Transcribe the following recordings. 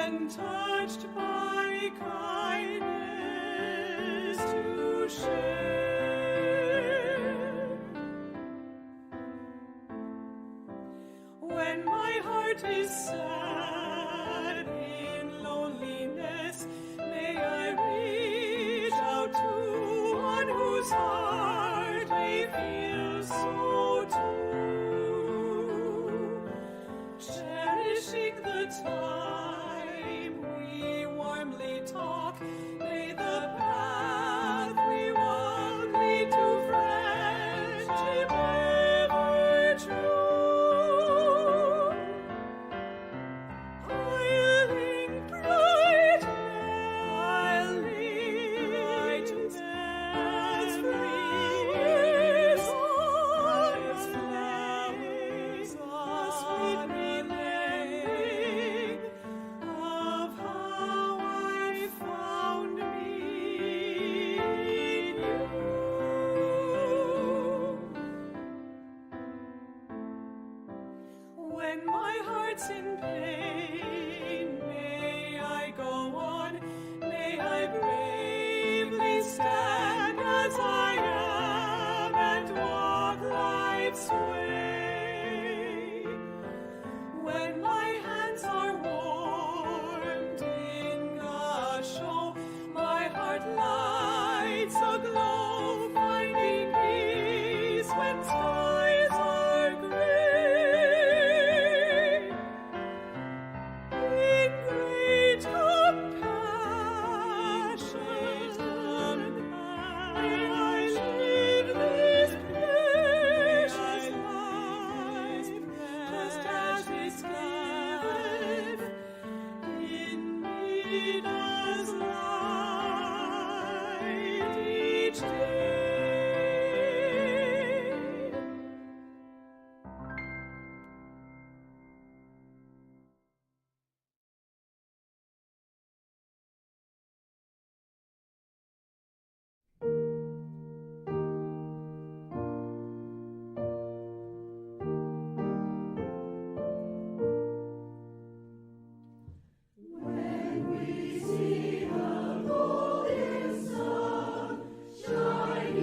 when touched by kindness to share. When my heart is sad in loneliness, may I reach out to one whose heart may feel so too. Cherishing the time we warmly talk, may the path we walk lead to friendship ever true. I'll link bright memories as flowers on sweet memory of how I found me in you. When my heart's in pain, may I go on, may I bravely stand as I am and walk life's way. When my hands are warmed in gasho, my heart lights aglow, finding peace when skies are gray. In great compassion, may I live this precious life, just as this life in me does light each day. When we see the golden sun shining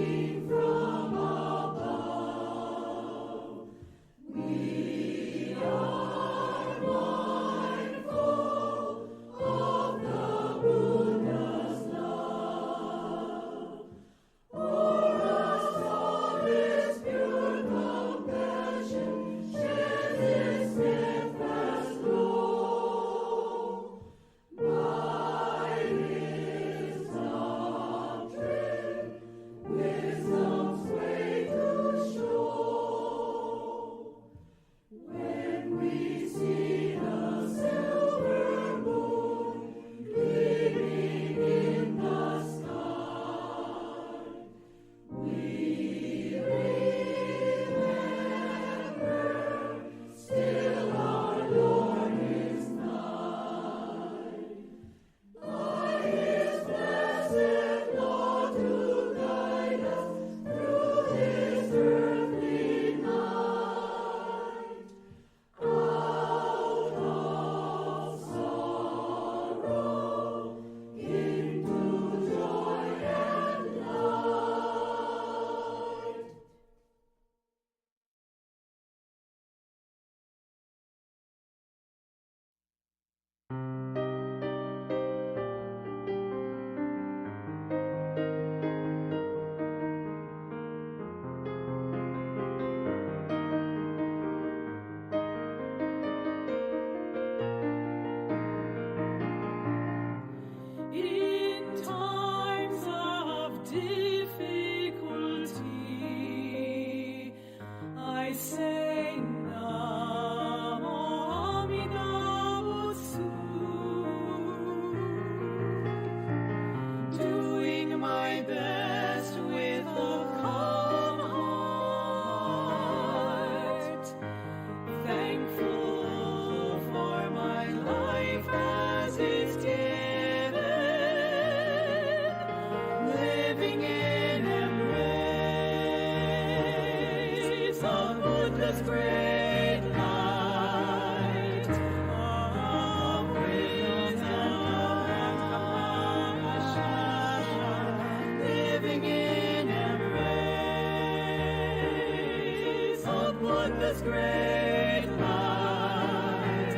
great light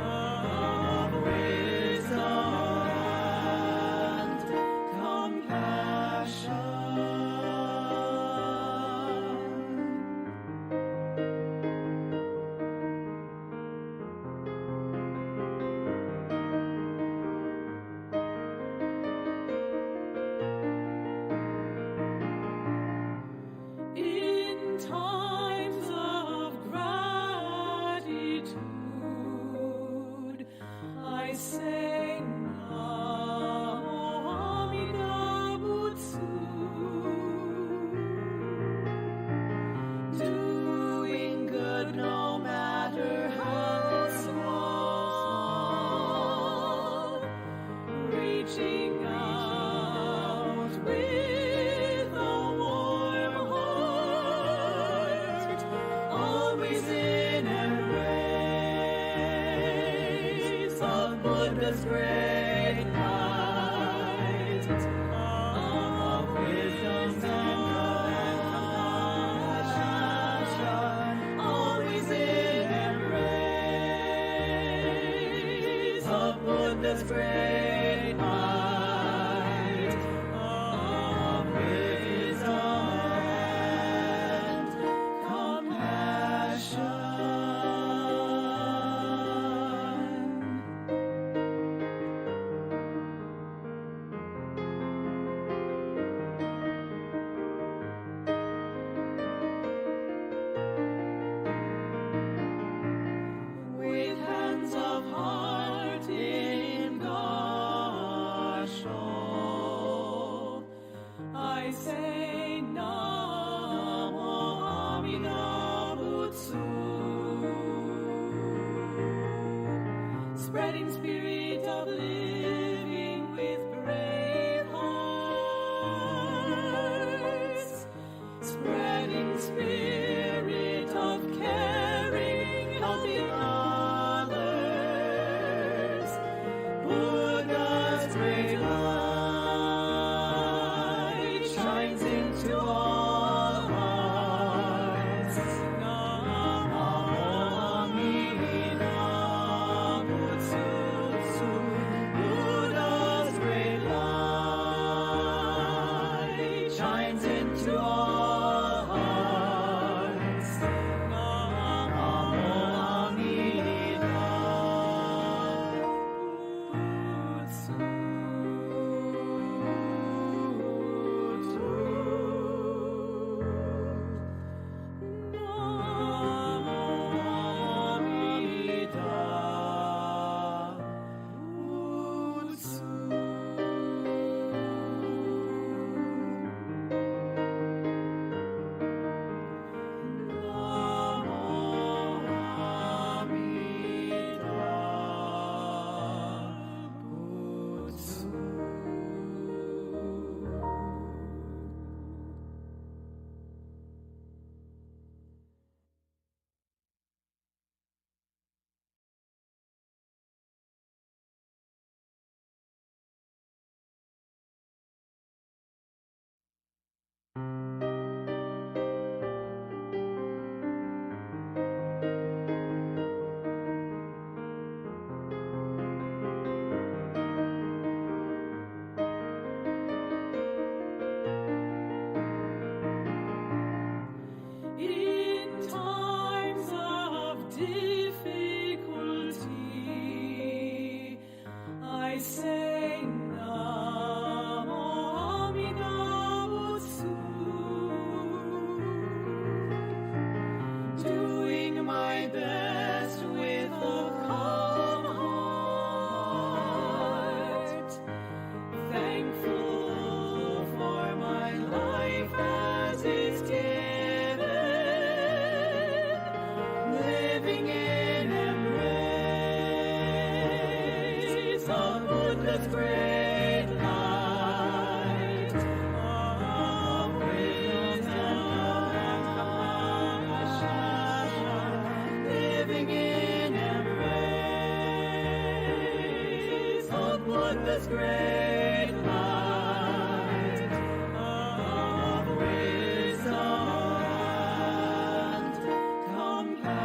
of wisdom and compassion. In times of gratitude, I say Nembutsu. Doing good no matter how small, reaching out with a warm heart, always in embrace of Buddha's great light of wisdom and compassion, always in embrace of Buddha's great light of wisdom and compassion. With hands of heart in Gasho, I say Namo Nembutsu. Spreading spirit of living with brave hearts, spreading spirit of caring, helping others, Buddha's great light shines into all hearts. Namo Nembutsu. Buddha's great light shines into all hearts. Namo this great light of wisdom and compassion.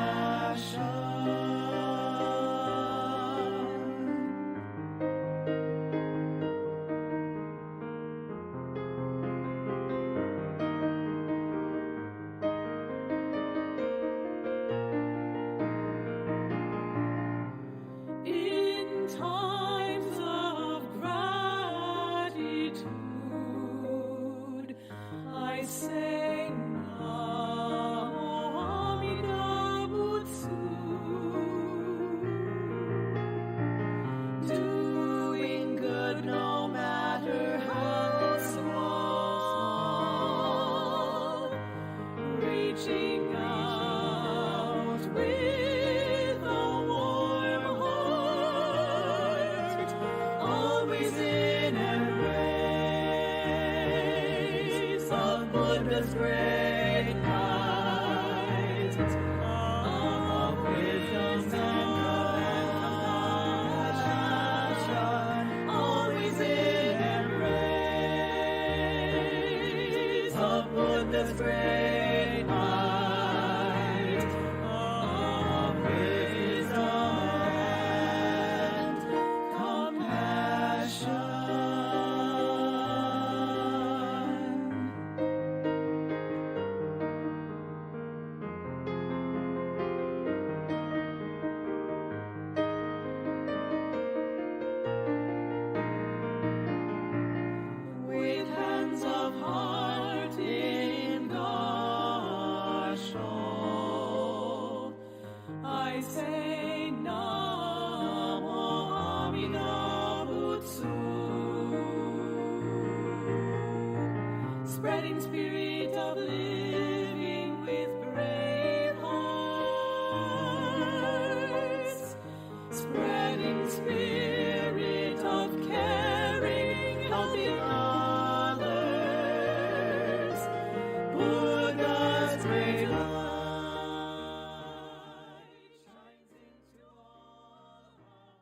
Buddha's great light of wisdom and compassion, always in embrace of Buddha's great light of wisdom and compassion. With hands of heart in Gasho, I say Namo Amida Butsu, spreading spirit of living with brave hearts, spreading spirit of caring, helping others, Buddha's great light shines into all hearts.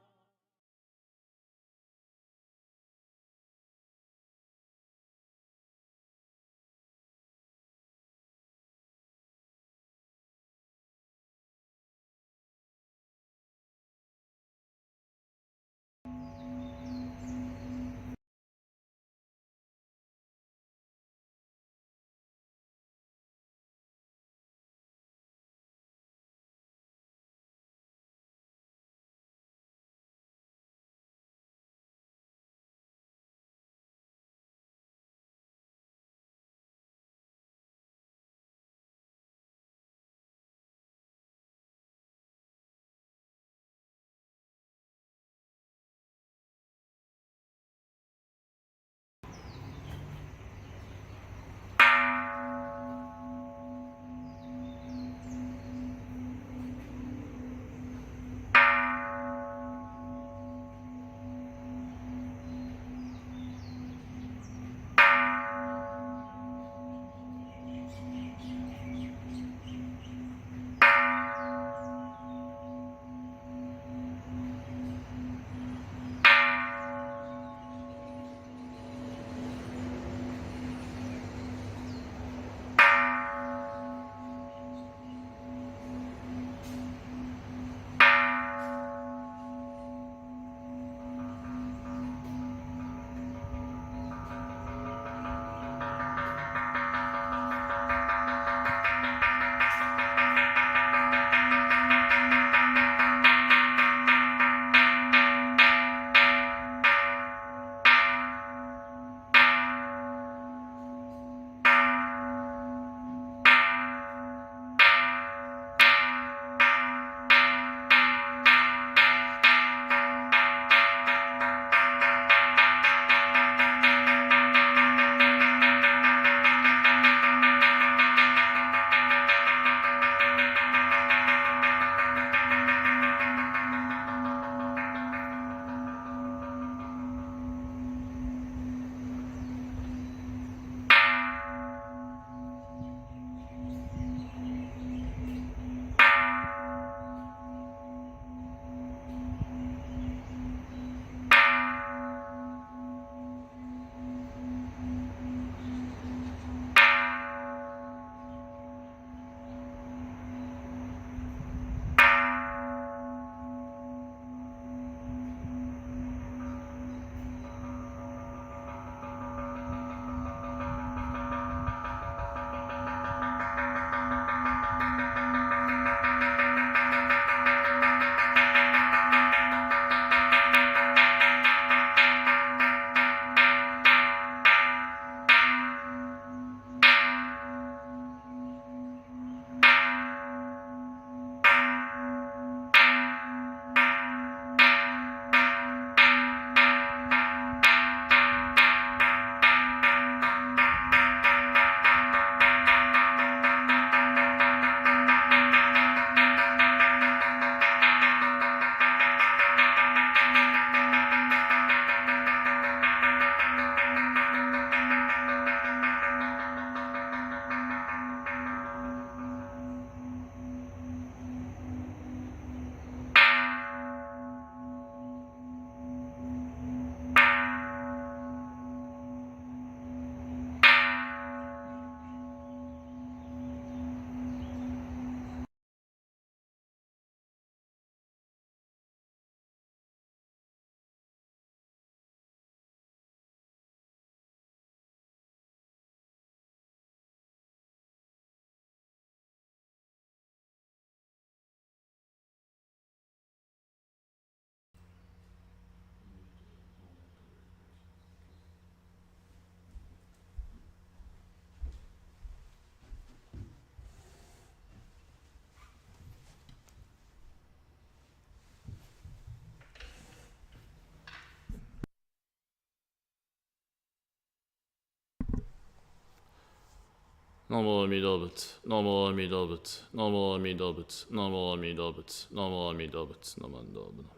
Namo Amida Butsu, Namo Amida Butsu, Namo Amida Butsu, Namo Amida Butsu, Namo Amida Butsu, Namanda Namanda.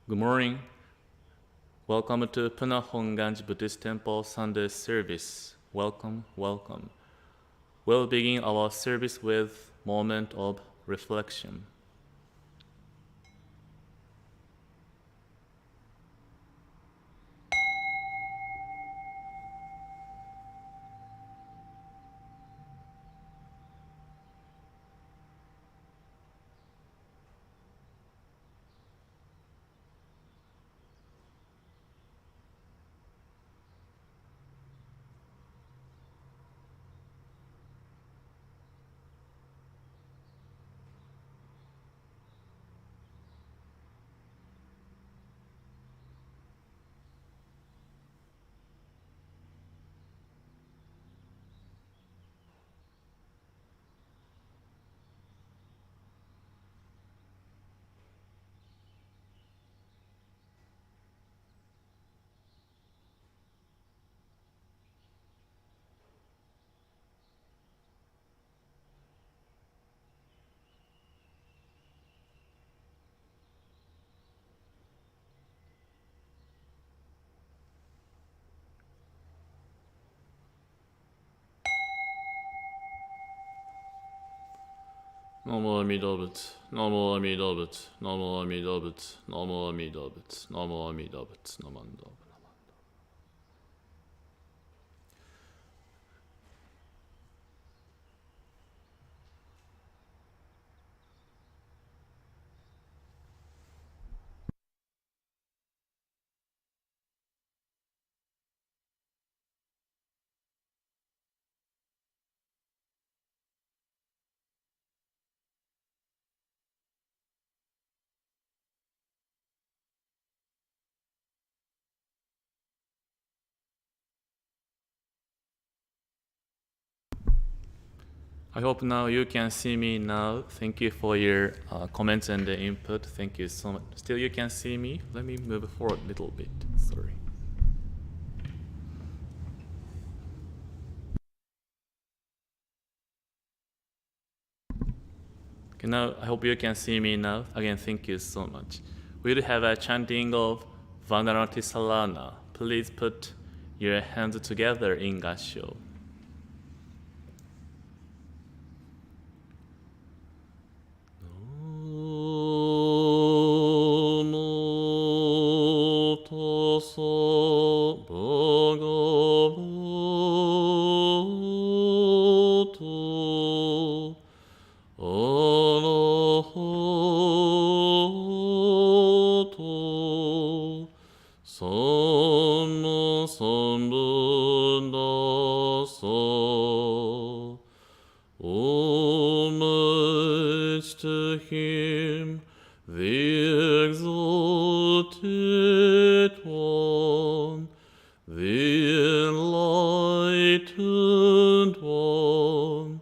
Good morning. Welcome to Puna Honganji Buddhist Temple Sunday service. Welcome, welcome. We'll begin our service with moment of reflection. Namo Amida Butsu, Namo Amida Butsu, Namo Amida Butsu, Namo Amida Butsu, Namo Amida Butsu, Namanda. I hope now you can see me now. Thank you for your comments and the input. Thank you so much. Still you can see me? Let me move forward a little bit. Sorry. Okay, now I hope you can see me now. Again, thank you so much. We'll have a chanting of Vandana Ti-Sarana. Please put your hands together in Gassho. Homage to him, the exalted one, the enlightened one,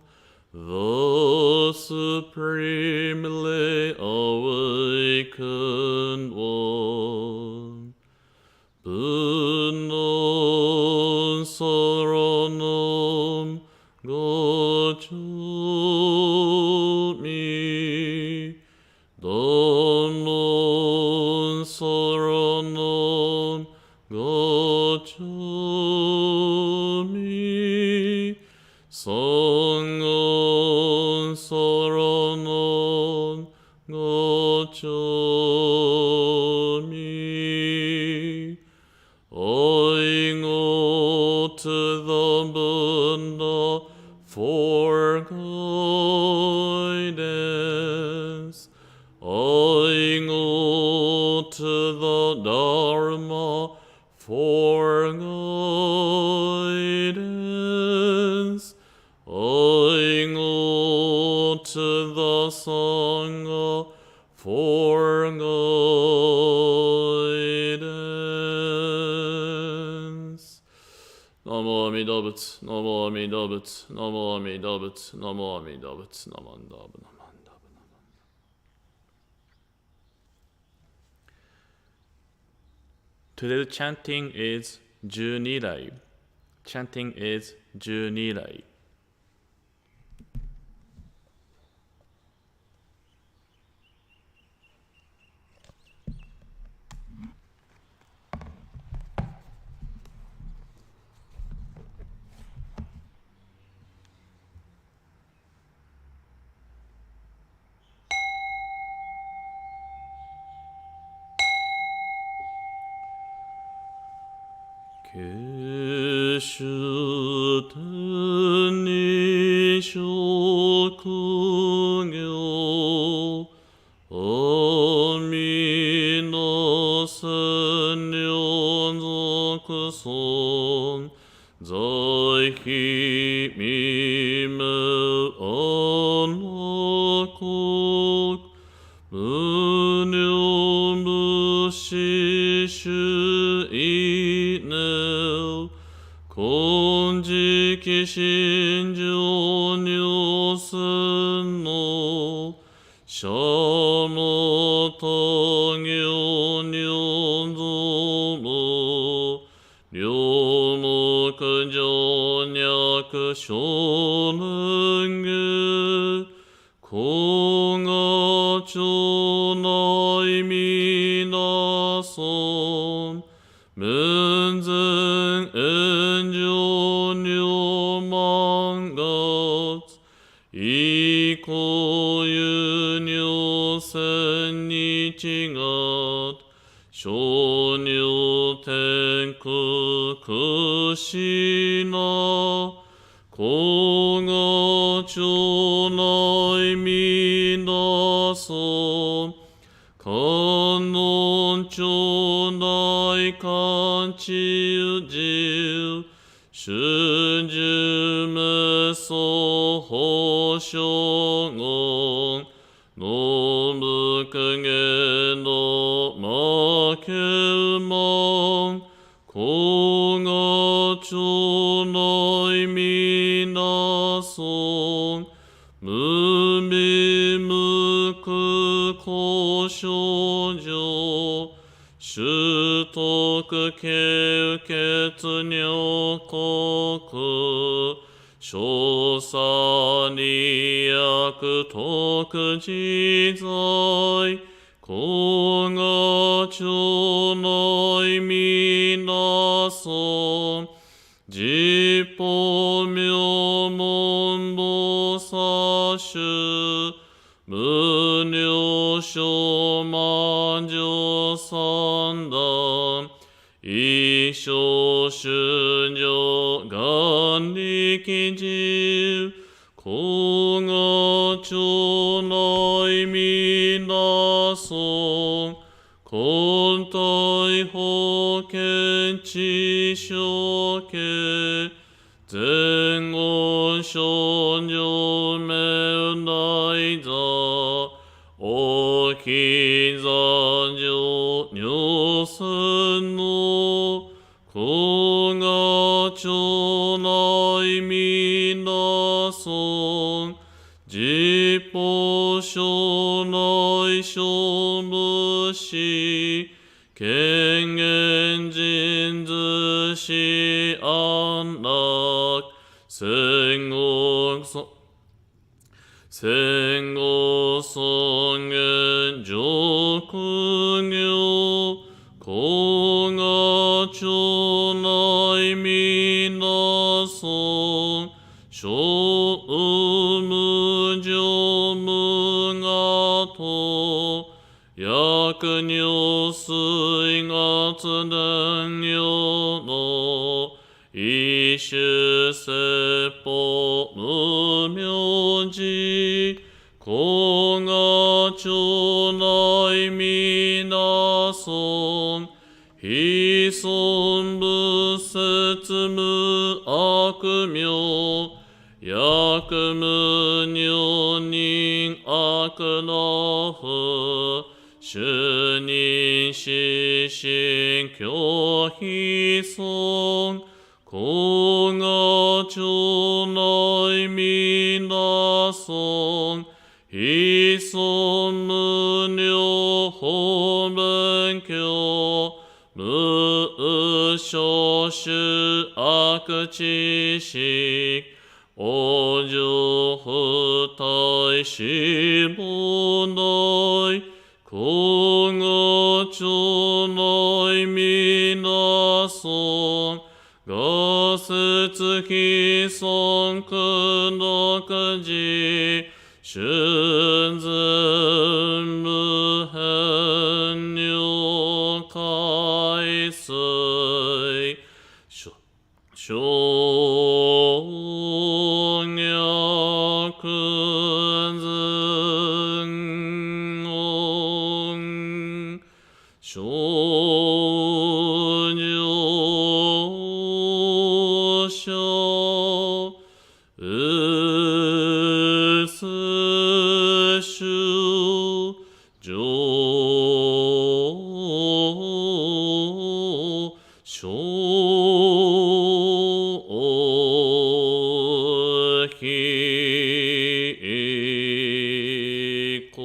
the supremely awakened one. Buddha Saranam Gacchami, Dhamma Saranam Gacchami, Sangha Saranam Gacchami. I go to the Buddha for guidance. I go to the Dharma for guidance. I go to the Sangha for guidance. Namo Amida Butsu, Namo Amida Butsu, Namo Amida Butsu, Namo Amida Butsu, Namanda Namanda. Today's chanting is Junirai. Chanting is Junirai. Keshu teni shokugyo Omi no senryon zokuson Zaihi mime onokok Munyo mushishu Konjiki shinjo nyosen no Shamo tangyo nyonzo mo Nyomo kujo nyaku shonenge Konga chonai minason Munzen enjo nyomangat Iko yunyo sennichigat Shonyo tenku kushina Konga chonai minason Kanon chonai kanchi ujiu Shunju meso hoshongon Nomukuge no makelmon Konga chonai minason Mumimuku koshojo Shutoku keuketsu nyokoku Shosani yaku toku jizai Konga chonai minason Jippo myomon bosashu Munyo shomanjo sandan Isho shunjo ganriki jiu Konga chonai minason Kontai hoken chishoke Zengon shonjo meunaiza Okizanjo nyosen no Konga chonai minason Jippo shonai shomushi Kengen jinzu shi anak Sengo songen jokugyo Konga chonai minason Sho umu jomu gato Yaku nyosui ga tsuden yo no Ishu seppo mumyoji Konga chonai minason Hison busetsu mu akumyo Yaku nyonin akunahu Shunin shishin kyohison Konga chonai minason Hison munyo hobenkyo 無所主悪知識往生不退死亡内今後町内皆尊ガス月尊苦毒寺春前無変如海水小逆前音小上昇うすし上昇ひこ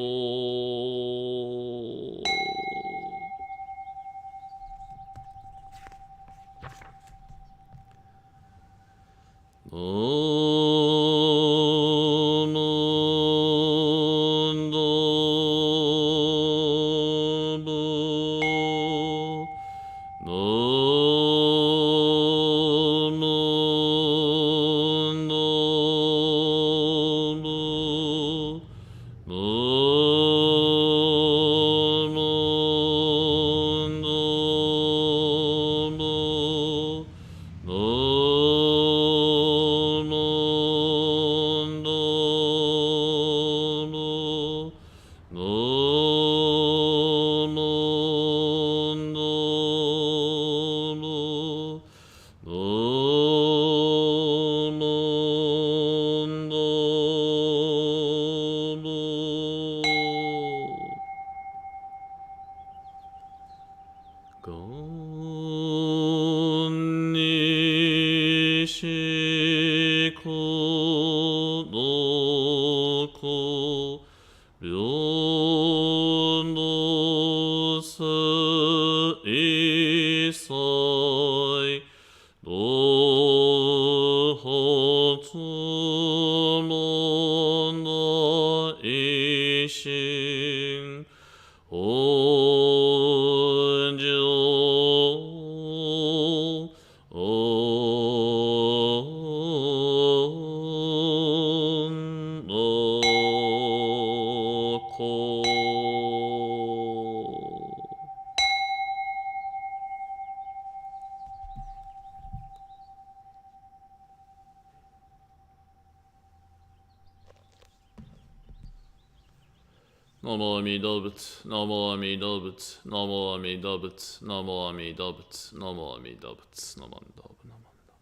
ナモアミダ仏、ナモアミダ仏、ナモアミダ仏、ナモアミダ仏、ナモアミダ仏、ナマンダブ、ナマンダブ。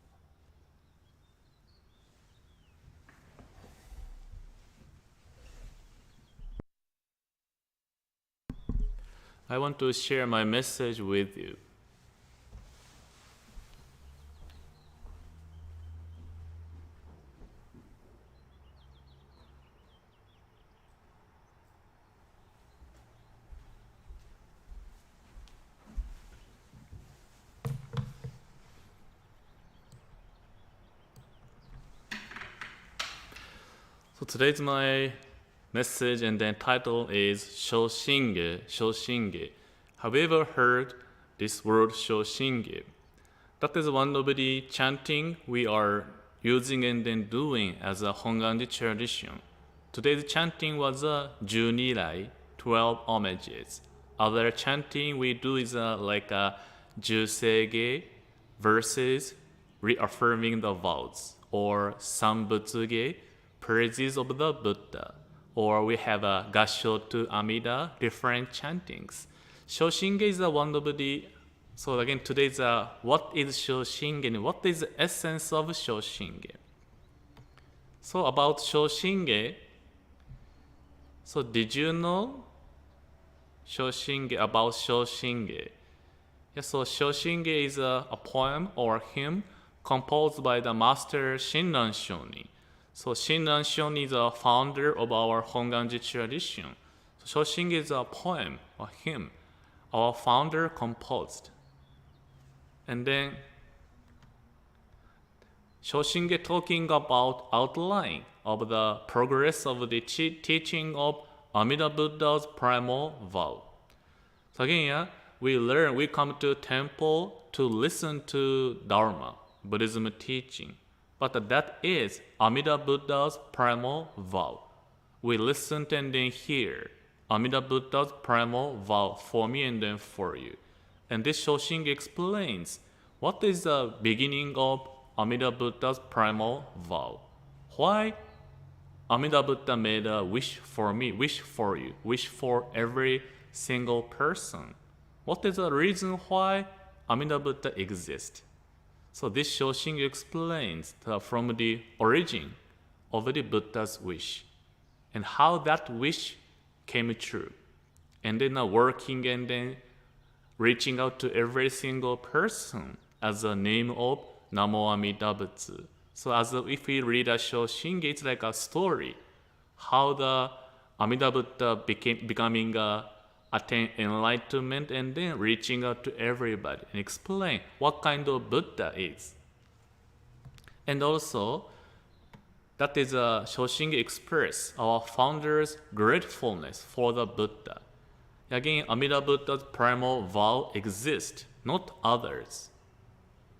I want to share my message with you. So today's my message and then title is Shoshinge, Shoshinge. Have you ever heard this word Shoshinge? That is one of the chanting we are using and then doing as a Honganji tradition. Today's chanting was a Junirai, 12 homages. Other chanting we do is like a Jusege verses reaffirming the vows, or Sambutsuge, praises of the Buddha, or we have a Gasho to Amida, different chantings. Shoshinge is one of the, so again today's what is Shoshinge and what is the essence of Shoshinge? So about Shoshinge, so did you know Shoshinge, about Shoshinge? Yeah, so Shoshinge is a poem or hymn composed by the master Shinran Shoni. So Shinran Shoni is a founder of our Honganji tradition. So Shoshinge is a poem, a hymn, our founder composed. And then Shoshinge talking about outline of the progress of the teaching of Amida Buddha's primal vow. So again, we come to temple to listen to Dharma, Buddhism teaching. But that is Amida Buddha's primal vow. We listen and then hear Amida Buddha's primal vow for me and then for you. And this Shoshinge explains what is the beginning of Amida Buddha's primal vow. Why Amida Buddha made a wish for me, wish for you, wish for every single person. What is the reason why Amida Buddha exists? So this Shoshinge explains from the origin of the Buddha's wish and how that wish came true. And then working and then reaching out to every single person as a name of Namo Amida Butsu. So if we read a Shoshinge, it's like a story, how the Amida Buddha becoming attain enlightenment and then reaching out to everybody and explain what kind of Buddha is. And also, that is a Shoshinge express our founder's gratefulness for the Buddha. Again, Amida Buddha's primal vow exists, not others.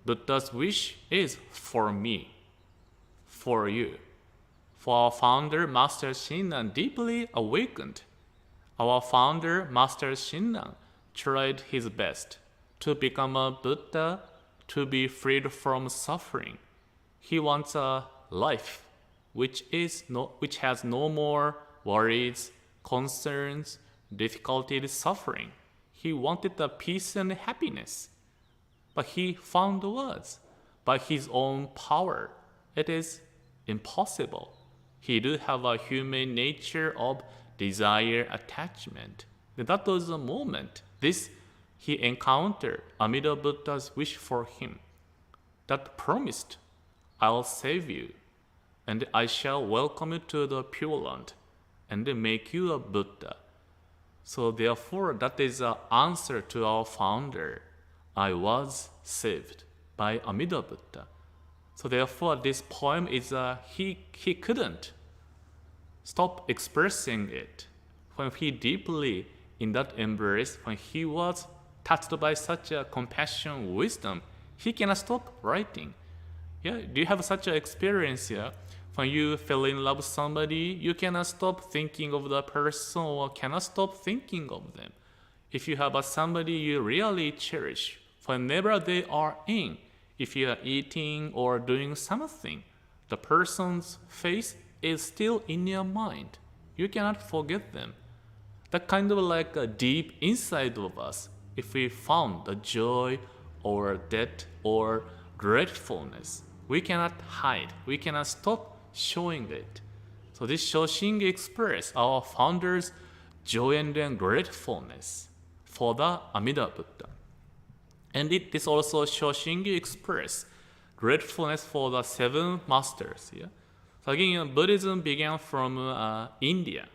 Buddha's wish is for me, for you. For our founder, Master Shinran, deeply awakened. Our founder, Master Shinran, tried his best to become a Buddha, to be freed from suffering. He wants a life which has no more worries, concerns, difficulties, suffering. He wanted the peace and happiness. But he found words by his own power. It is impossible. He do have a human nature of desire, attachment. That was the moment he encountered Amida Buddha's wish for him that promised, I'll save you and I shall welcome you to the Pure Land and make you a Buddha. So therefore, that is the answer to our founder. I was saved by Amida Buddha. So therefore, this poem is he couldn't stop expressing it. When he deeply in that embrace, when he was touched by such a compassion, wisdom, he cannot stop writing. Yeah, do you have such an experience here? When you fell in love with somebody, you cannot stop thinking of the person or cannot stop thinking of them. If you have somebody you really cherish, whenever they are in, if you are eating or doing something, the person's face is still in your mind. You cannot forget them. That kind of like a deep inside of us, if we found the joy or debt or gratefulness, we cannot hide. We cannot stop showing it. So this Shoshinge express our founder's joy and gratefulness for the Amida Buddha. And this also Shoshinge express gratefulness for the seven masters. Yeah? So again, Buddhism began from India.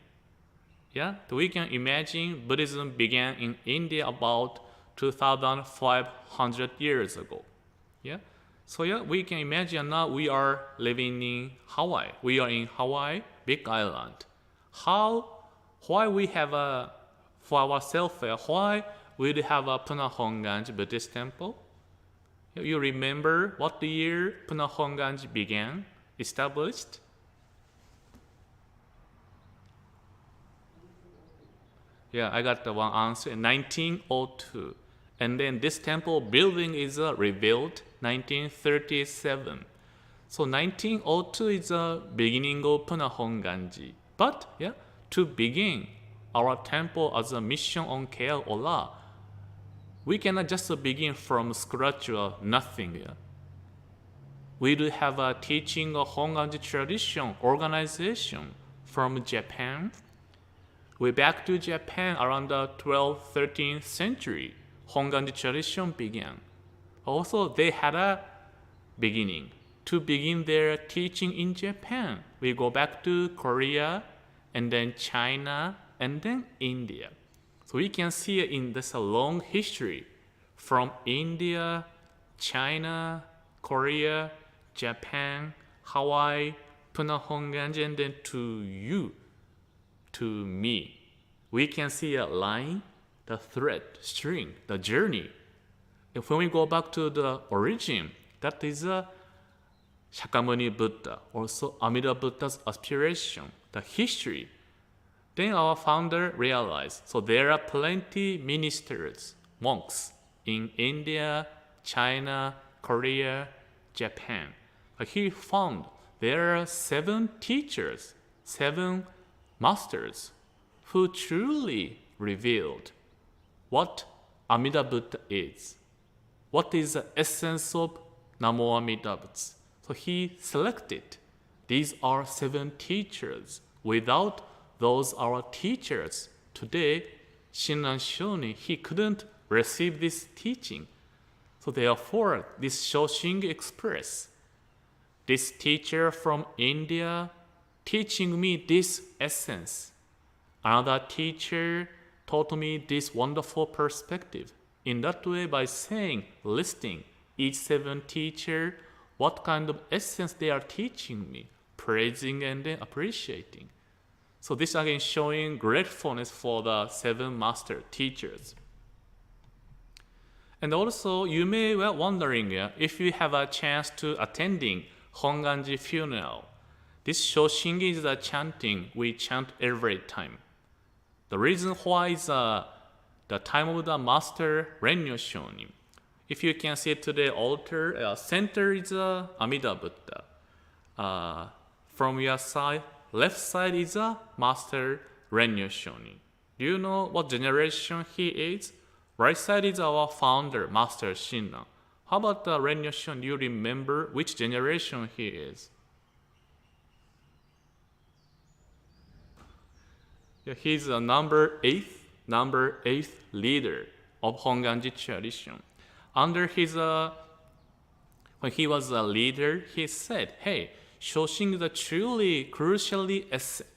Yeah, so we can imagine Buddhism began in India about 2,500 years ago. Yeah, so yeah, we can imagine now we are living in Hawaii. We are in Hawaii, big island. Why we have for ourselves, why we have a Punahonganji Buddhist temple? You remember what the year Punahonganji began, established? Yeah, I got the one answer in 1902. And then this temple building is rebuilt 1937. So 1902 is the beginning of Punahonganji. But yeah, to begin our temple as a mission on Keola, we cannot just begin from scratch or nothing. Yeah? We do have a teaching of Honganji tradition organization from Japan. Way back to Japan around the 12th, 13th century, Honganji tradition began. Also, they had a beginning. To begin their teaching in Japan, we go back to Korea, and then China, and then India. So we can see in this a long history from India China, Korea, Japan, Hawaii, Puna Honganji, and then to you, to me. We can see a line, the thread, string, the journey. If when we go back to the origin, that is a Shakyamuni Buddha, also Amida Buddha's aspiration, the history. Then our founder realized, so there are plenty ministers, monks in India, China, Korea, Japan. But he found there are 7 teachers, 7 masters who truly revealed what Amida Buddha is. What is the essence of Namo Amida Butsu? So he selected. These are 7 teachers. Without those our teachers, today, Shinran Shonin, he couldn't receive this teaching. So therefore, this Shoshinge Express, this teacher from India teaching me this essence. Another teacher taught me this wonderful perspective. In that way, by saying, listing each 7 teacher, what kind of essence they are teaching me, praising and then appreciating. So this again showing gratefulness for the 7 master teachers. And also, you may be wondering if you have a chance to attending Honganji funeral. This Shoshinge is a chanting we chant every time. The reason why is the time of the master Renyo Shonin. If you can see today altar, center is Amida Buddha. From your side, left side is master Renyo Shonin. Do you know what generation he is? Right side is our founder, Master Shinran. How about the Renyo Shonin? Do you remember which generation he is? Yeah, he's a number 8th leader of Honganji tradition. Under his, when he was a leader, he said, hey, Shoshinge is a truly, crucially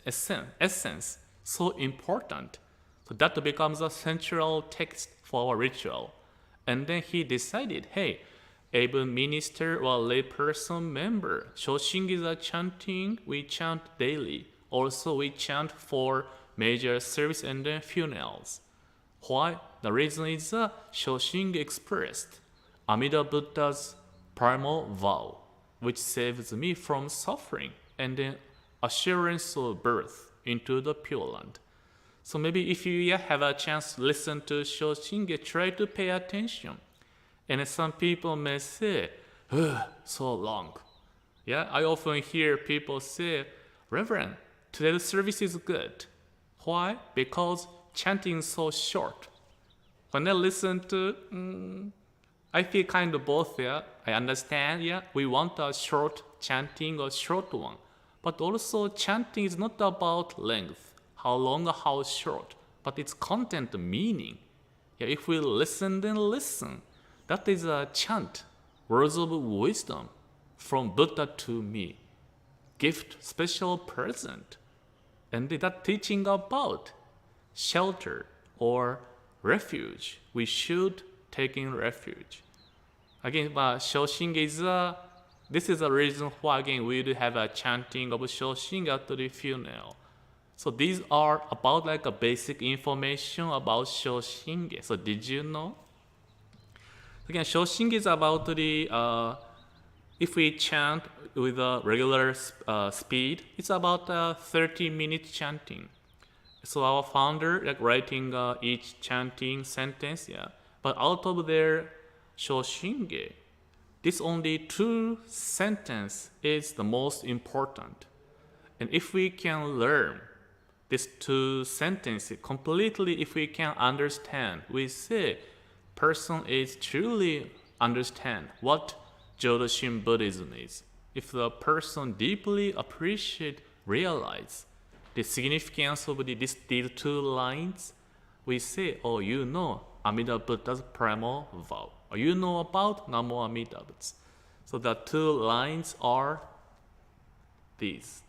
essence, so important. So that becomes a central text for our ritual. And then he decided, hey, even minister or layperson member, Shoshinge is a chanting, we chant daily. Also, we chant for major service and then funerals. Why? The reason is Shoshinge expressed Amida Buddha's primal vow, which saves me from suffering and then assurance of birth into the Pure Land. So maybe if you have a chance to listen to Shoshinge, try to pay attention. And some people may say, so long. Yeah, I often hear people say, Reverend, today's service is good. Why? Because chanting is so short. When I listen to, I feel kind of both. Yeah, I understand. Yeah, we want a short chanting or short one, but also chanting is not about length, how long or how short, but its content, meaning. Yeah, if we listen, then listen. That is a chant, words of wisdom from Buddha to me, gift, special present. And that teaching about shelter or refuge. We should take in refuge. Again, Shoshinge is this is the reason why again we do have a chanting of Shoshinge at the funeral. So these are about like a basic information about Shoshinge. So did you know? Again, Shoshinge is about the if we chant with a regular speed, it's about 30-minute chanting. So our founder like writing each chanting sentence, yeah. But out of their Shoshinge, this only 2 sentence is the most important. And if we can learn these 2 sentences completely, if we can understand, we say person is truly understand what Jodoshin Buddhism is. If the person deeply appreciate, realize the significance of these 2 lines, we say, oh, you know Amida Buddha's primal vow, or you know about Namo Amida Butsu. So the 2 lines are these.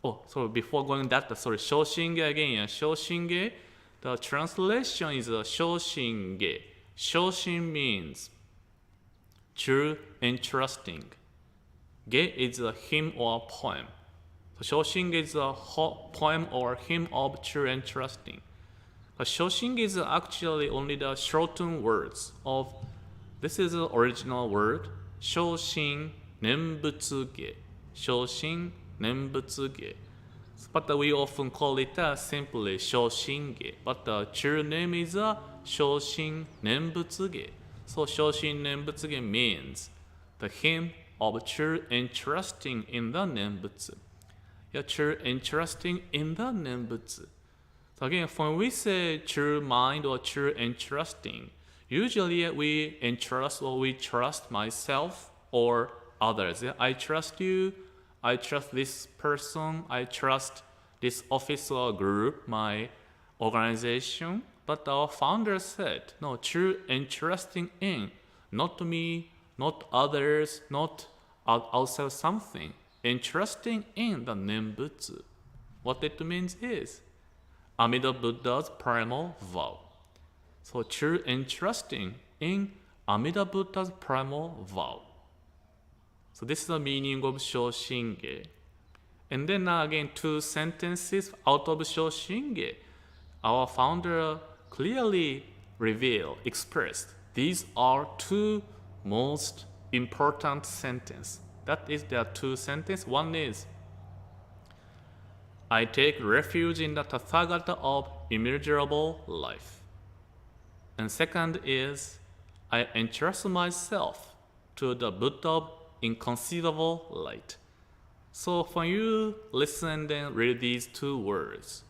Oh, so before going that, Shoshinge again. Shoshinge, The translation is Shoshinge. Shoshin means true and trusting. Ge is a hymn or poem. So Shoshinge is a poem or hymn of true and trusting. Shoshinge is actually only the shortened words of, this is the original word, Shoshin Nembutsu. Shoshin Nembutsu. But we often call it simply Shoshinge. But the true name is Shoshin Nembutsu. So Shoshin Nembutsu means the hymn of true and trusting in the Nembutsu. Yeah, true and trusting in the Nembutsu. So again, when we say true mind or true and trusting, usually we entrust or we trust myself or others. Yeah? I trust you, I trust this person, I trust this office or group, my organization. But our founder said, no, true and trusting in, not me, not others, not outside something, and trusting in the Nembutsu. What it means is Amida Buddha's primal vow. So true and trusting in Amida Buddha's primal vow. So this is the meaning of Shoshinge. And then again, two sentences out of Shoshinge. Our founder clearly revealed, expressed, these are two most important sentences. That is, there are two sentences. One is, I take refuge in the Tathagata of immeasurable life. And second is, I entrust myself to the Buddha of inconceivable light. So when you listen and read these two words,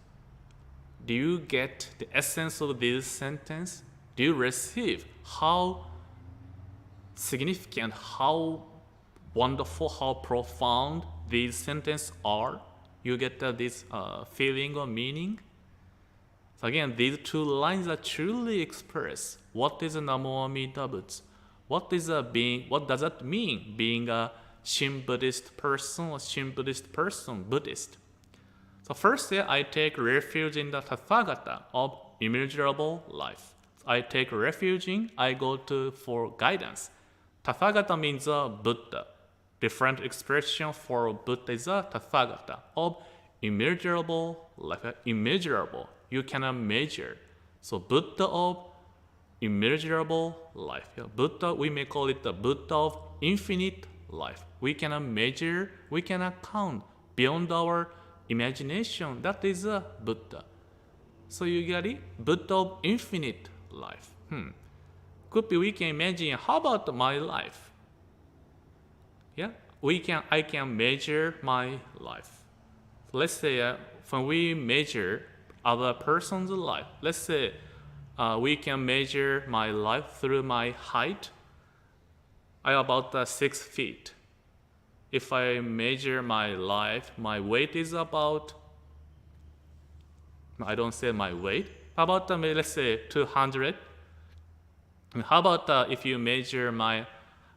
do you get the essence of this sentence? Do you receive how significant, how wonderful, how profound these sentences are? You get this feeling or meaning? So again, these two lines are truly express what is a Namo Amida Butsu. What does it mean being a Shin Buddhist person or Shin Buddhist person, Buddhist? So first, I take refuge in the Tathagata of immeasurable life. So I take refuge in, I go to for guidance. Tathagata means Buddha. Different expression for Buddha is Tathagata of immeasurable life. Immeasurable, you cannot measure. So Buddha of immeasurable life. Yeah, Buddha, we may call it the Buddha of infinite life. We cannot measure, we cannot count beyond our imagination. That is a Buddha. So you get it? Buddha of infinite life. Could be we can imagine, how about my life? Yeah, I can measure my life. So let's say when we measure other person's life, let's say we can measure my life through my height. I am about 6 feet. If I measure my life, my weight is about, I don't say my weight, how about let's say 200. How about if you measure my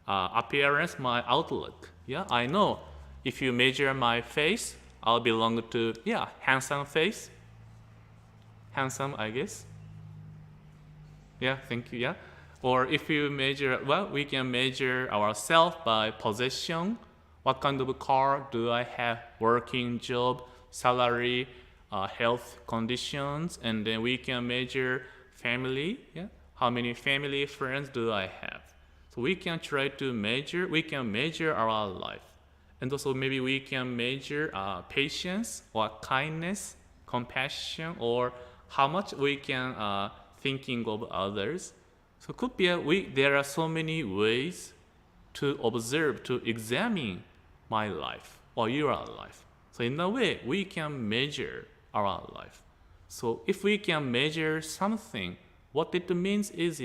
appearance, my outlook? Yeah, I know if you measure my face, I'll belong to, handsome face. Handsome, I guess. Yeah, thank you, yeah. Or if you measure, we can measure ourselves by possession. What kind of car do I have? Working job, salary, health conditions, and then we can measure family. Yeah, how many family friends do I have? So we can try to measure. We can measure our life, and also maybe we can measure patience or kindness, compassion, or how much we can thinking of others. So could be there are so many ways to observe, to examine my life or your life. So in a way, we can measure our life. So if we can measure something, what it means is,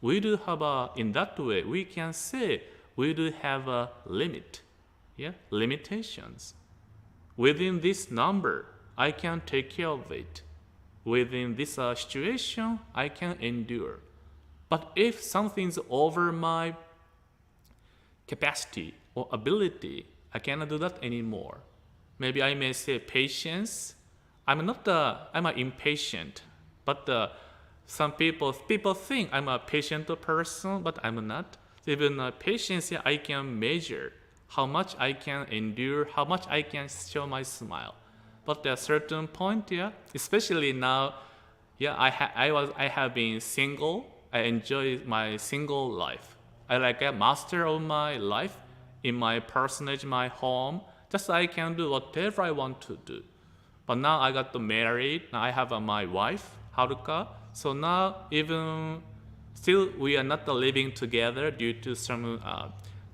we do have in that way, we can say we do have a limit, limitations. Within this number, I can take care of it. Within this situation, I can endure. But if something's over my capacity or ability, I cannot do that anymore. Maybe I may say patience. I'm an impatient But some people think I'm a patient person, but I'm not. Even patience, I can measure how much I can endure, how much I can show my smile. But at a certain point, especially now, I have been single. I enjoy my single life. I like a master of my life in my personage, my home. Just I can do whatever I want to do. But now I got married. Now I have my wife, Haruka. So now even still we are not living together due to some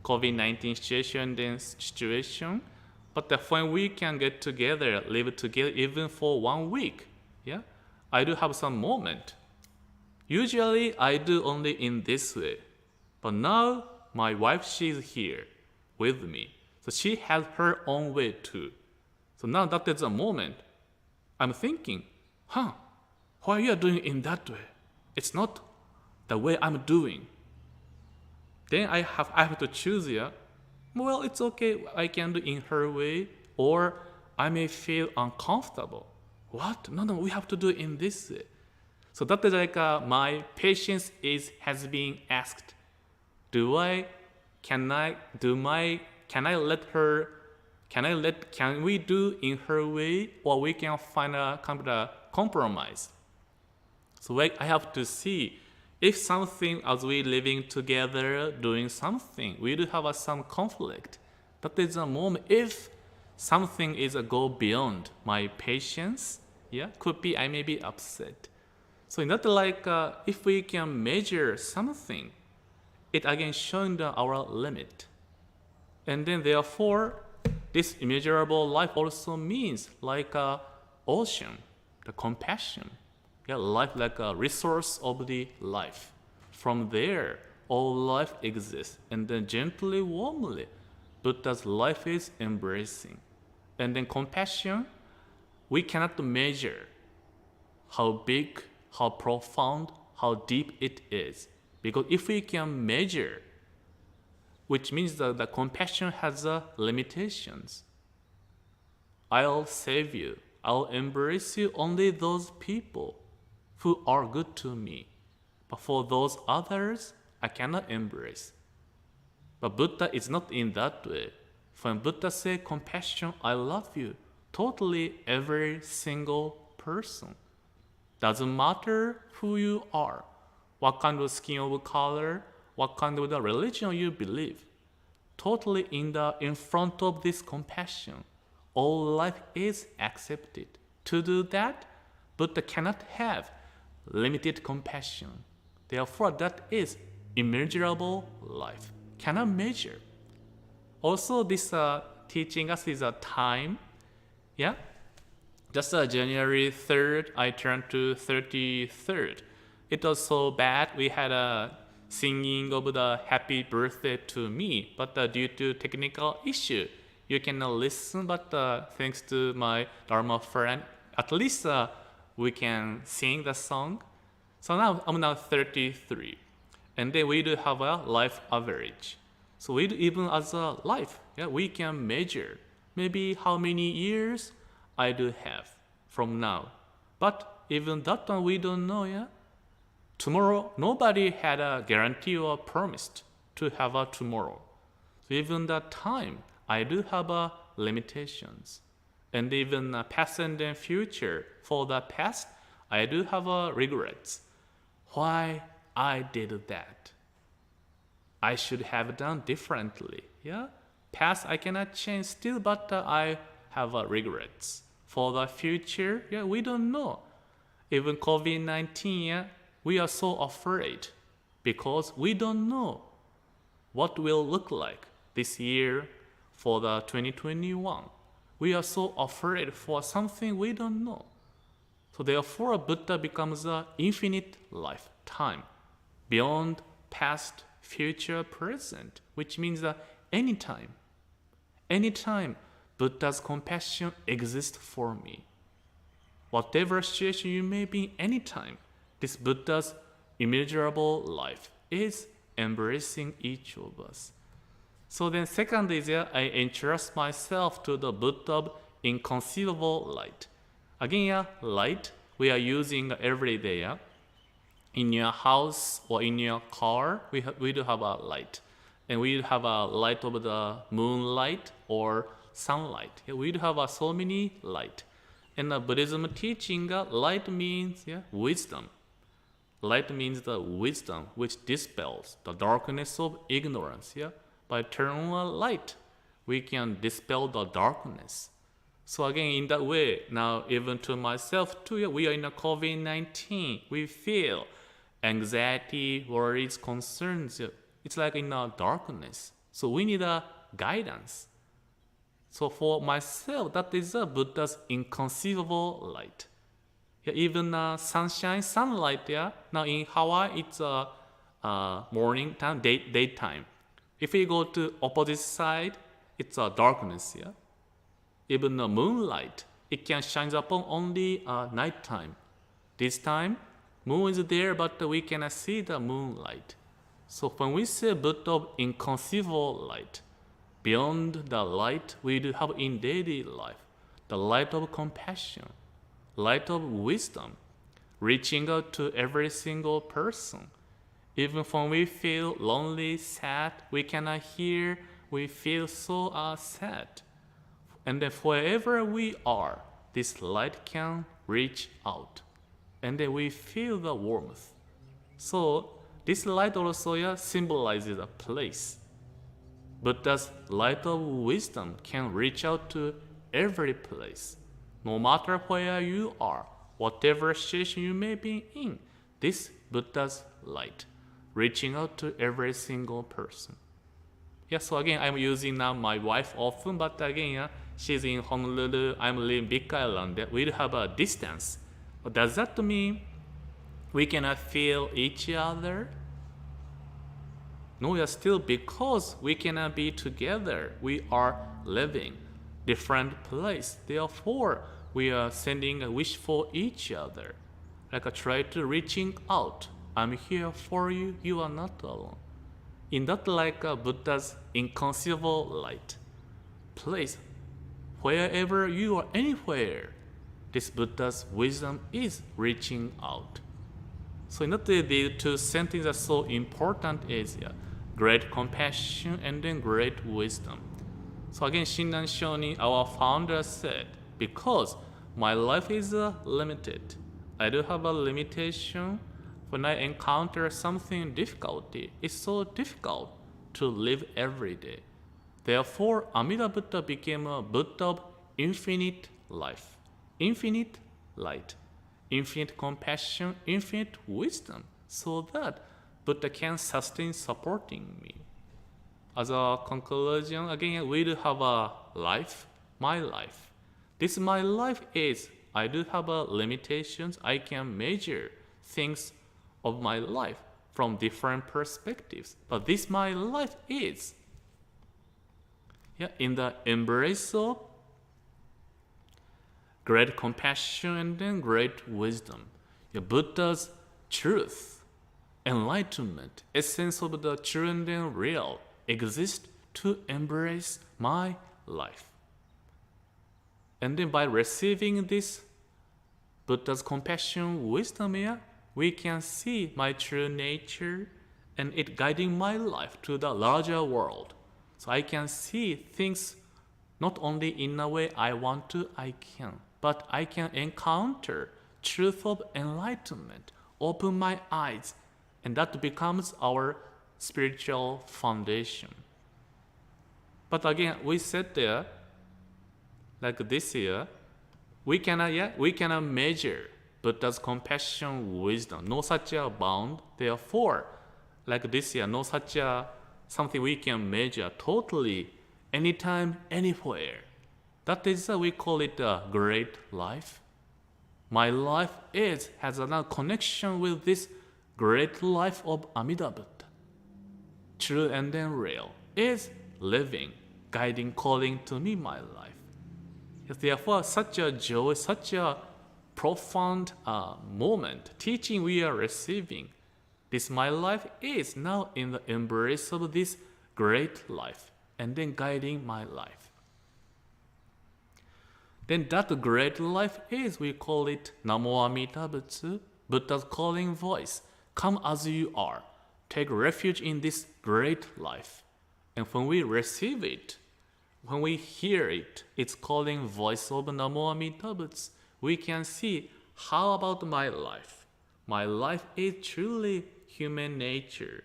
COVID-19 situation. But when we can get together, live together even for 1 week, I do have some moment. Usually I do only in this way. But now my wife, she's here with me. So she has her own way too. So now that is a moment. I'm thinking, why you are doing in that way? It's not the way I'm doing. Then I have to choose, well, it's okay, I can do in her way, or I may feel uncomfortable. What? No, we have to do it in this way. So that is like my patience has been asked. Can we do in her way, or we can find a kind of compromise? So I have to see if something, as we living together, doing something, we do have some conflict. That is a moment. If something is go beyond my patience, could be I may be upset. So in that if we can measure something, it again showing our limit. And then therefore, this immeasurable life also means like ocean, the compassion. Life like a resource of the life. From there, all life exists. And then gently, warmly, Buddha's life is embracing. And then compassion, we cannot measure how big, how profound, how deep it is. Because if we can measure, which means that the compassion has limitations. I'll save you. I'll embrace you, only those people who are good to me. But for those others, I cannot embrace. But Buddha is not in that way. When Buddha says compassion, I love you, totally every single person. Doesn't matter who you are, what kind of skin of color, what kind of the religion you believe. Totally in front of this compassion, all life is accepted. To do that, Buddha cannot have limited compassion. Therefore, that is immeasurable life. Cannot measure. Also, this teaching us is a time. Just January 3rd, I turned to 33rd. It was so bad. We had a singing of the happy birthday to me, but due to technical issue, you cannot listen. But thanks to my Dharma friend, at least we can sing the song. So now I'm now 33, and then we do have a life average. So we do, even as a life, we can measure maybe how many years I do have from now. But even that one we don't know. Tomorrow, nobody had a guarantee or promised to have a tomorrow. So even that time, I do have limitations. And even past and then future, for the past, I do have regrets. Why I did that? I should have done differently. Past I cannot change still, but I have regrets. For the future, we don't know. Even COVID-19, we are so afraid because we don't know what will look like this year for the 2021. We are so afraid for something we don't know. So therefore, Buddha becomes an infinite lifetime, beyond past, future, present, which means that anytime, Buddha's compassion exists for me. Whatever situation you may be, anytime, this Buddha's immeasurable life is embracing each of us. So then second is I entrust myself to the Buddha of inconceivable light. Again, light we are using every day. Yeah? In your house or in your car, we do have a light. And we have a light of the moonlight or sunlight. Yeah, we do have so many light. In the Buddhism teaching, light means wisdom. Light means the wisdom which dispels the darkness of ignorance. Yeah? By turning on light, we can dispel the darkness. So again, in that way, now even to myself too, we are in a COVID-19. We feel anxiety, worries, concerns. It's like in a darkness. So we need a guidance. So for myself, that is a Buddha's inconceivable light. Yeah, even sunshine, sunlight. Yeah. Now in Hawaii, it's morning time, daytime. If we go to opposite side, it's darkness. Yeah. Even the moonlight, it can shine upon only nighttime. This time, moon is there, but we cannot see the moonlight. So when we say Buddha of inconceivable light, beyond the light we do have in daily life, the light of compassion, light of wisdom, reaching out to every single person. Even when we feel lonely, sad, we cannot hear, we feel so sad. And then wherever we are, this light can reach out. And then we feel the warmth. So this light also symbolizes a place. Buddha's light of wisdom can reach out to every place. No matter where you are, whatever situation you may be in, this Buddha's light reaching out to every single person. Yeah, so again, I'm using now my wife often, but again, she's in Honolulu, I'm living Big Island. We have a distance. But does that mean we cannot feel each other? No, still because we cannot be together. We are living different place. Therefore, we are sending a wish for each other. Like try to reaching out. I'm here for you. You are not alone. In that like Buddha's inconceivable light place, wherever you are, anywhere, this Buddha's wisdom is reaching out. So in that way, the two sentences are so important is great compassion and then great wisdom. So again, Shinran Shonin, our founder said, because my life is limited, I do have a limitation. When I encounter something difficulty, it's so difficult to live every day. Therefore, Amida Buddha became a Buddha of infinite life, infinite light, infinite compassion, infinite wisdom, so that Buddha can sustain supporting me. As a conclusion, again, we do have a life, my life. This my life is, I do have limitations. I can measure things of my life from different perspectives. But this my life is in the embrace of great compassion and then great wisdom. Buddha's truth, enlightenment, essence of the true and then real exists to embrace my life. And then by receiving this Buddha's compassion, wisdom, we can see my true nature and it guiding my life to the larger world. So I can see things not only in a way I want to, I can, but I can encounter truth of enlightenment, open my eyes, and that becomes our spiritual foundation. But again, we said there, like this year, we cannot measure Buddha's compassion, wisdom, no such a bound. Therefore, like this year, no such a something we can measure totally, anytime, anywhere. That is we call it a great life. My life has a connection with this great life of Amida Buddha. True and then real is living, guiding, calling to me my life. Therefore, such a joy, such a profound moment, teaching we are receiving. This my life is now in the embrace of this great life and then guiding my life. then that great life is, we call it Namo Amida Butsu, Buddha's calling voice. Come as you are. Take refuge in this great life. And when we receive it, when we hear it, its calling voice of Namo Amida Butsu, we can see, how about my life? My life is truly human nature.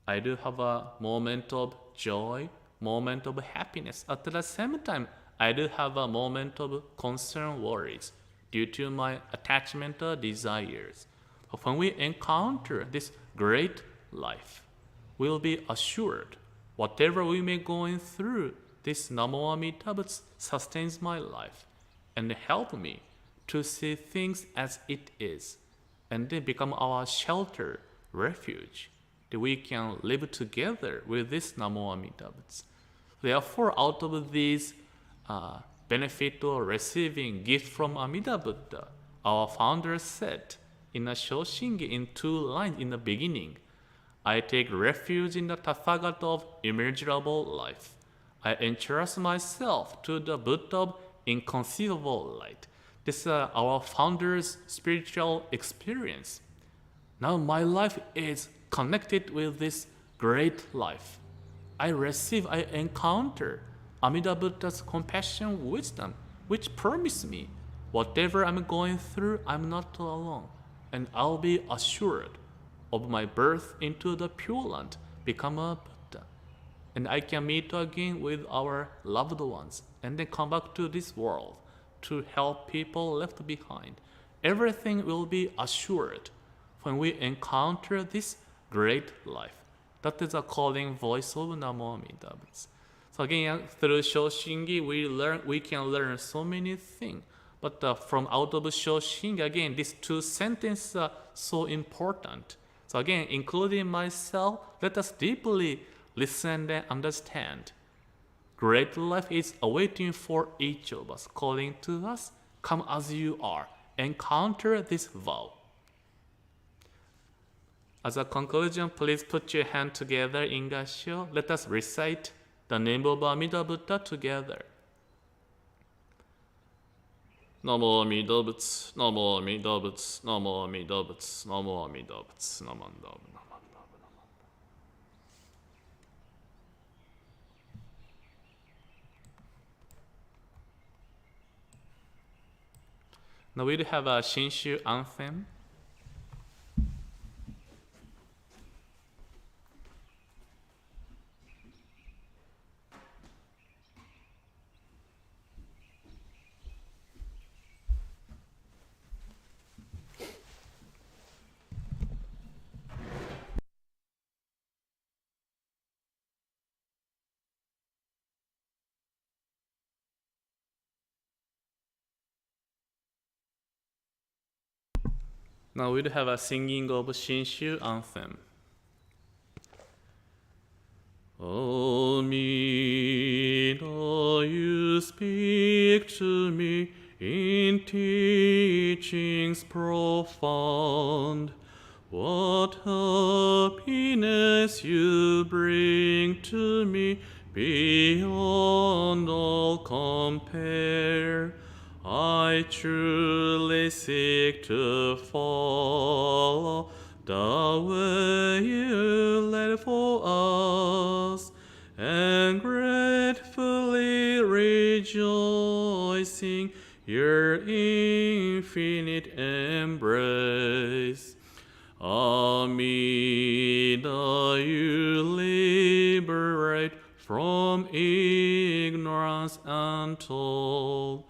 I do have a moment of joy, moment of happiness. At the same time, I do have a moment of concern, worries, due to my attachment or desires. But when we encounter this great life, we'll be assured, whatever we may going through, this Namo Amida Butsu sustains my life and help me to see things as it is, and then become our shelter, refuge, that we can live together with this Namo Amida Butsu. Therefore, out of these benefit or receiving gift from Amida Buddha, our founder said in a Shoshinge in 2 lines in the beginning, I take refuge in the Tathagata of immeasurable life. I entrust myself to the Buddha of inconceivable light. This is our founder's spiritual experience. Now my life is connected with this great life. I encounter Amida Buddha's compassion, wisdom, which promise me, whatever I'm going through, I'm not alone, and I'll be assured of my birth into the Pure Land, become a Buddha, and I can meet again with our loved ones, and then come back to this world to help people left behind. Everything will be assured when we encounter this great life. That is a calling voice of Namo Amida Butsu. So again, through Shoshinge, we can learn so many things. But from out of Shoshinge, again, these 2 sentences are so important. So again, including myself, let us deeply listen and understand. Great life is awaiting for each of us, calling to us, come as you are, encounter this vow. As a conclusion, please put your hand together in Gassho. Let us recite the name of Amida Buddha together. Namo Amida Butsu, Namo Amida Butsu, Namo Amida Butsu, Namo Amida Butsu, Namo Amida Butsu. Now we have a Shinshu anthem. Now we'll have a singing of Shinshu anthem. Amida, you speak to me in teachings profound. What happiness you bring to me beyond all compare. I truly seek to follow the way you led for us, and gratefully rejoicing your infinite embrace. Amida, you liberate from ignorance untold.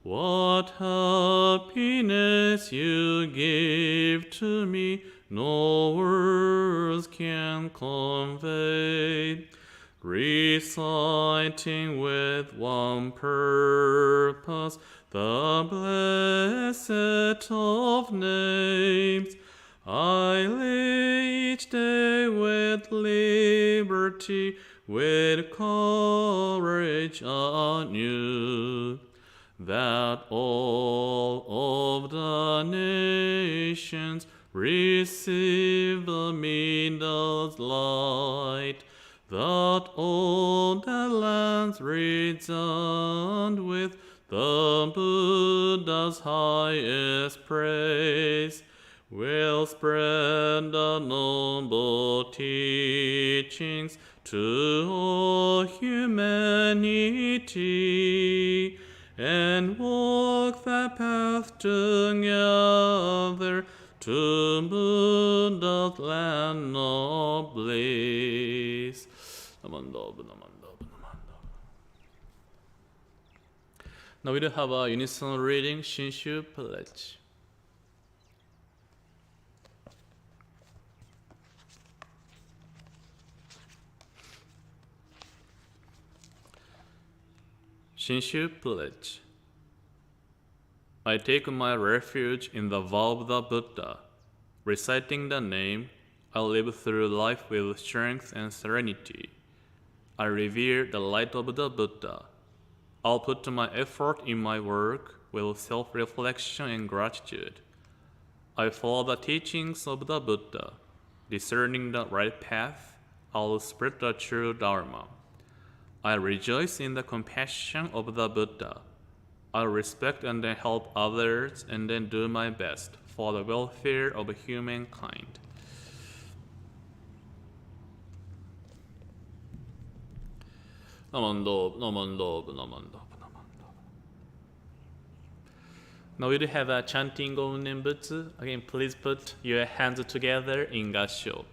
What happiness you give to me, no words can convey. Reciting with one purpose the blessed of names, I live each day with liberty, with courage anew, that all of the nations receive the Mida's light, that all the lands resound with highest praise, will spread the noble teachings to all humanity, and walk the path together to Buddha's land of bliss. Now we do have a unison reading, Shinshu Pledge. Shinshu Pledge. I take my refuge in the vow of the Buddha. Reciting the name, I live through life with strength and serenity. I revere the light of the Buddha. I'll put my effort in my work with self-reflection and gratitude. I follow the teachings of the Buddha. Discerning the right path, I'll spread the true Dharma. I rejoice in the compassion of the Buddha. I respect and then help others and then do my best for the welfare of humankind. Now we do have a chanting of Nembutsu. Again, please put your hands together in Gassho.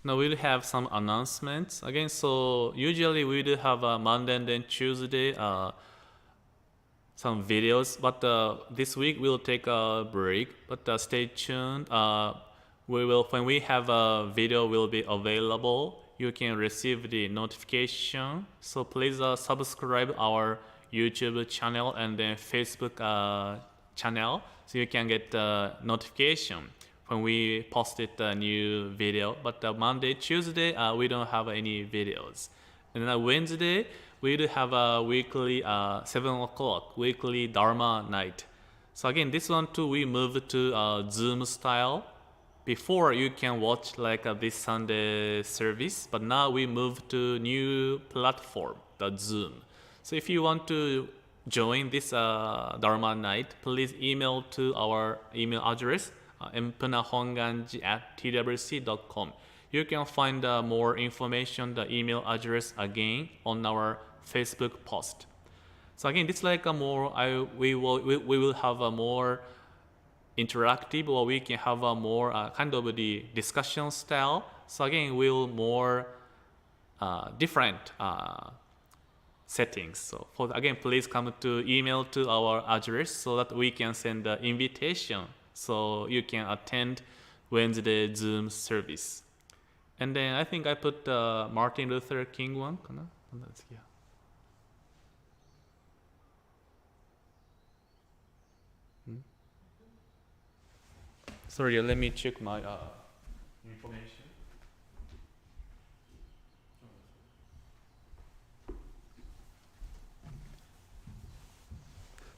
Now we'll have some announcements again. So usually we do have a Monday and then Tuesday some videos, but this week we'll take a break. But stay tuned. When we have a video will be available, you can receive the notification. So please subscribe our YouTube channel and then Facebook channel, so you can get notification when we posted a new video. But Monday, Tuesday, we don't have any videos. And then Wednesday, we do have a weekly 7 o'clock, weekly Dharma night. So again, this one too, we moved to Zoom style. Before you can watch like this Sunday service, but now we moved to new platform, the Zoom. So if you want to join this Dharma night, please email to our email address, mpunahonganji@twc.com. You can find more information, the email address again on our Facebook post. So again, this like a more we will have a more interactive, or we can have a more kind of the discussion style. So again, we'll more different settings. So again, please come to email to our address so that we can send the invitation so you can attend Wednesday Zoom service. And then I think I put Martin Luther King one. Yeah. Sorry, let me check my information.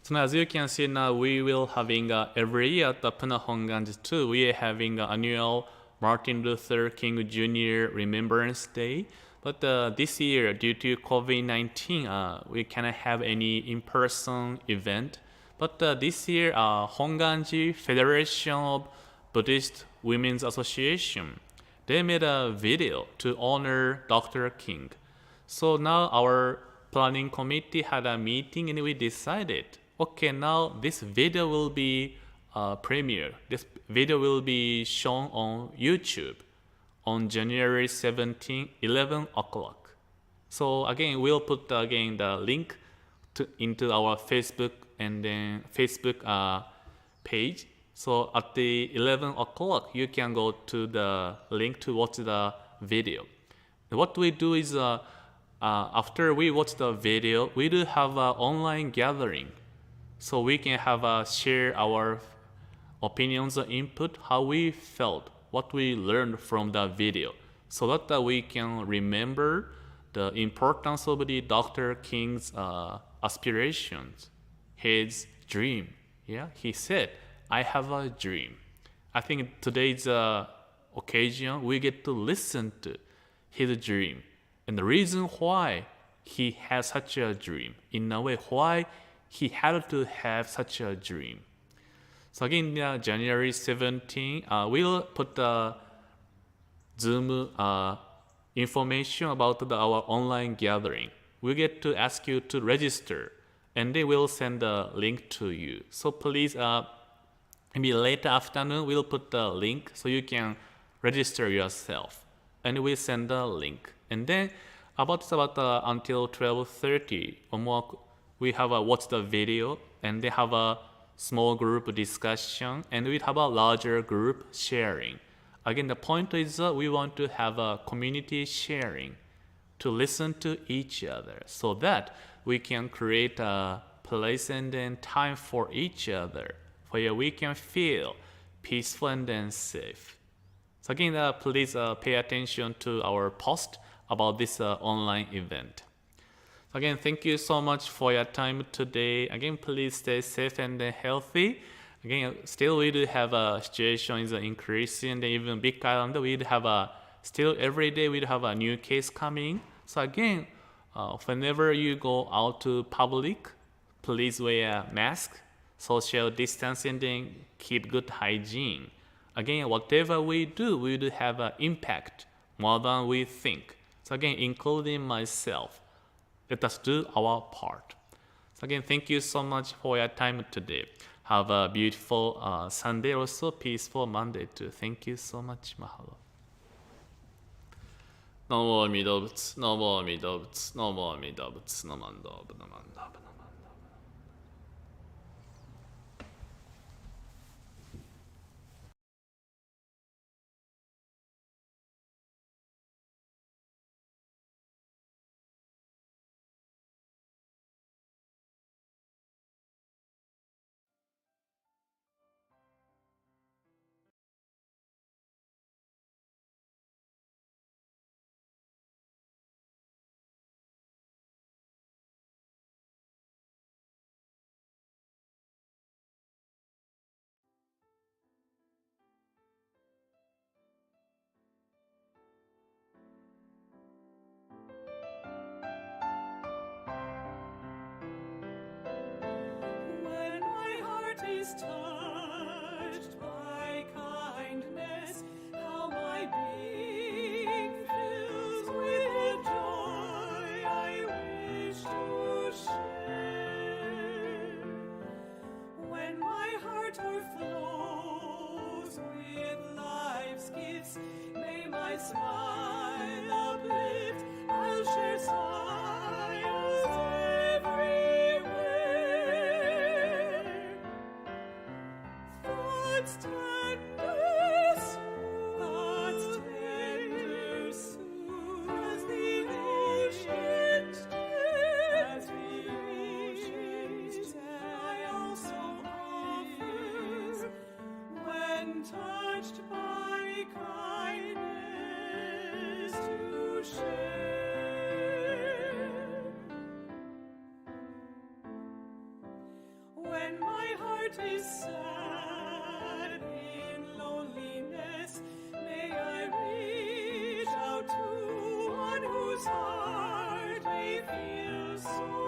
So now, as you can see now, we will having every year at the Punahonganji too, we are having an annual Martin Luther King Jr. Remembrance Day. But this year, due to COVID-19, we cannot have any in-person event. But this year, Honganji Federation of Buddhist Women's Association, they made a video to honor Dr. King. So now our planning committee had a meeting and we decided, okay, now this video will be premiere. This video will be shown on YouTube on January 17, 11 o'clock. So again, we'll put again the link into our Facebook and then Facebook page. So at the 11 o'clock, you can go to the link to watch the video. What we do is after we watch the video, we do have an online gathering. So we can have share our opinions and input, how we felt, what we learned from the video, so that we can remember the importance of the Dr. King's aspirations, his dream. Yeah, he said, I have a dream. I think today's occasion, we get to listen to his dream and the reason why he has such a dream. In a way, why he had to have such a dream. So again, January 17, we'll put the Zoom information about our online gathering. We get to ask you to register, and they will send a link to you. So please, maybe late afternoon, we'll put the link so you can register yourself, and we send the link. And then about until 12:30 or more, we have watch the video, and they have a small group discussion, and we have a larger group sharing. Again, the point is we want to have a community sharing to listen to each other so that we can create a place and then time for each other where we can feel peaceful and then safe. So again, please pay attention to our post about this online event. Again, thank you so much for your time today. Again, please stay safe and healthy. Again, still we do have a situation is increasing, and even Big Island, we do have still every day we do have a new case coming. So again, whenever you go out to public, please wear a mask, social distancing, and then keep good hygiene. Again, whatever we do have an impact more than we think. So again, including myself, let us do our part. So again, thank you so much for your time today. Have a beautiful Sunday, also peaceful Monday too. Thank you so much. Mahalo. 南无阿弥陀仏、南無阿弥陀仏、南無阿弥陀仏、ナマンダブナマンダブナマンダブ。When my heart is touched by kindness, how my being fills with joy I wish to share. When my heart overflows with life's gifts, may my smile uplift. I'll share smiles everywhere. Thoughts tender soon, as the ocean stays, I also offer when touched by kindness to share. When my heart is sad in loneliness, may I reach out to one whose heart may feel so